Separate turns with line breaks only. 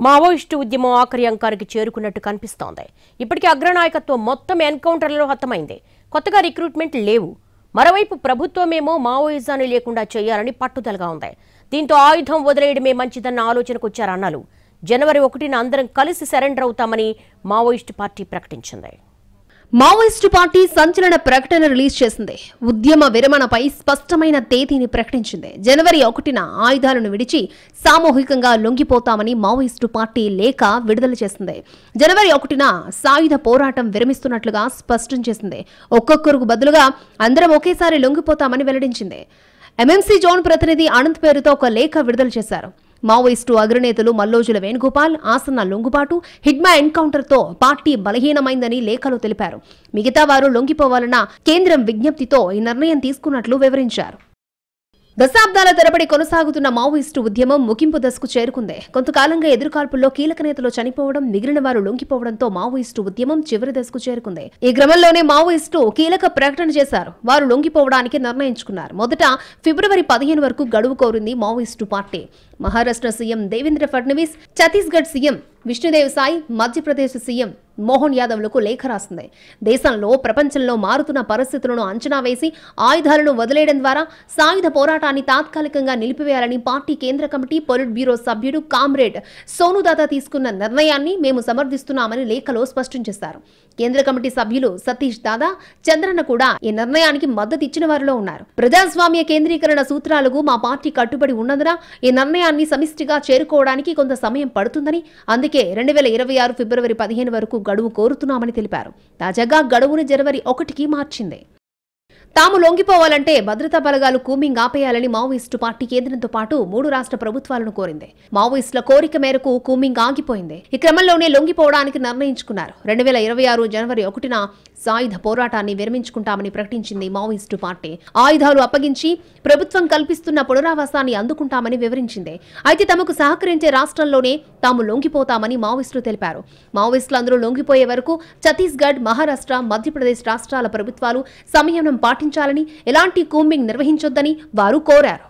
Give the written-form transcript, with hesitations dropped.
Maoist ఉద్యమం ఆఖరి అంకానికి చేరుకున్నట్టు కనిపిస్తోంది. ఇప్పటికే అగ్రనాయకత్వం మొత్తం ఎన్కౌంటర్లలో హతమైంది. కొత్తగా రిక్రూట్మెంట్ లేవు. మరోవైపు ప్రభుత్వమేమో మావోయిజాన్ని లేకుండా చేయాలని పట్టుదలగా ఉంది. దీంతో ఆయుధం వదిలేయడమే మంచిదన్న ఆలోచనకు వచ్చారు అన్నలు. జనవరి 1న అందరం కలిసి సరెండర్ అవుతామని మావోయిస్టు పార్టీ ప్రకటించింది.
మావోయిస్టు పార్టీ సంచలన ప్రకటన రిలీజ్ చేసింది. ఉద్యమ విరమణపై స్పష్టమైన తేదీని ప్రకటించింది. జనవరి 1న ఆయుధాలను విడిచి సామూహికంగా లొంగిపోతామని మావోయిస్టు పార్టీ లేఖ విడుదల చేసింది. జనవరి 1న సాయుధ పోరాటం విరమిస్తున్నట్లుగా స్పష్టం చేసింది. ఒక్కొక్కరికి బదులుగా అందరం ఒకేసారి లొంగిపోతామని వెల్లడించింది. ఎంఎంసీ జోన్ ప్రతినిధి అనంత్ పేరుతో ఒక లేఖ విడుదల చేశారు. మావోయిస్టు అగ్రనేతలు మల్లోజుల వేణుగోపాల్ ఆసన్న లొంగుబాటు, హిడ్మా ఎన్కౌంటర్తో పార్టీ బలహీనమైందని లేఖలో తెలిపారు. మిగతా వారు లొంగిపోవాలన్న కేంద్రం విజ్ఞప్తితో ఈ నిర్ణయం తీసుకున్నట్లు వివరించారు. దశాబ్దాల తరబడి కొనసాగుతున్న మావోయిస్టు ఉద్యమం ముగింపు దశకు చేరుకుంది. కొంతకాలంగా ఎదురుకాల్పుల్లో కీలక నేతలు చనిపోవడం, మిగిలిన వారు లొంగిపోవడంతో మావోయిస్టు ఉద్యమం చివరి దశకు చేరుకుంది. ఈ క్రమంలోనే మావోయిస్టు కీలక ప్రకటన చేశారు. వారు లొంగిపోవడానికి నిర్ణయించుకున్నారు. మొదట ఫిబ్రవరి 15 వరకు గడువు కోరింది Maoist party. Maharashtra CM Devendra Fadnavis, Chhattisgarh CM Vishnudev Sai, Madhya Pradesh CM Mohan యాదవ్లకు లేఖ రాసింది. దేశంలో, ప్రపంచంలో మారుతున్న పరిస్థితులను అంచనా వేసి ఆయుధాలను వదిలేయడం ద్వారా సాయుధ పోరాటాన్ని తాత్కాలికంగా నిలిపివేయాలని పార్టీ కేంద్ర కమిటీ పొలిట్ బ్యూరో సభ్యుడు కామ్రేడ్ సోనుదాదా తీసుకున్న నిర్ణయాన్ని మేము సమర్థిస్తున్నామని లేఖలో స్పష్టం చేశారు. కేంద్ర కమిటీ సభ్యులు సతీష్ దాదా, చంద్రన్న కూడా ఈ నిర్ణయానికి మద్దతు ఇచ్చిన వారిలో ఉన్నారు. ప్రజాస్వామ్య కేంద్రీకరణ సూత్రాలకు మా పార్టీ కట్టుబడి ఉన్నందున ఈ నిర్ణయాన్ని సమిష్టిగా చేరుకోవడానికి కొంత సమయం పడుతుందని, అందుకే 2026 ఫిబ్రవరి 15 వరకు గడువు కోరుతున్నామని తెలిపారు. తాజాగా గడువును జనవరి 1కి మార్చింది. తాము లొంగిపోవాలంటే భద్రతా బలగాలు కూంబింగ్ ఆపేయాలని మావోయిస్టు పార్టీ కేంద్రంతో పాటు 3 రాష్ట్ర ప్రభుత్వాలను కోరింది. మావోయిస్టుల కోరిక మేరకు కూంబింగ్ ఆగిపోయింది. ఈ క్రమంలోనే లొంగిపోవడానికి నిర్ణయించుకున్నారు. 2026 జనవరి 1న సాయుధ పోరాటాన్ని విరమించుకుంటామని ప్రకటించింది మావోయిస్టు పార్టీ. ఆయుధాలు అప్పగించి ప్రభుత్వం కల్పిస్తున్న పునరావాసాన్ని అందుకుంటామని వివరించింది. అయితే తమకు సహకరించే రాష్ట్రంలోనే తాము లొంగిపోతామని మావోయిస్టులు తెలిపారు. మావోయిస్టులు అందరూ లొంగిపోయే వరకు ఛత్తీస్గఢ్, మహారాష్ట్ర, మధ్యప్రదేశ్ రాష్ట్రాల ప్రభుత్వాలు సంయమనం పాటించాలని, ఎలాంటి కూంబింగ్ నిర్వహించొద్దని వారు కోరారు.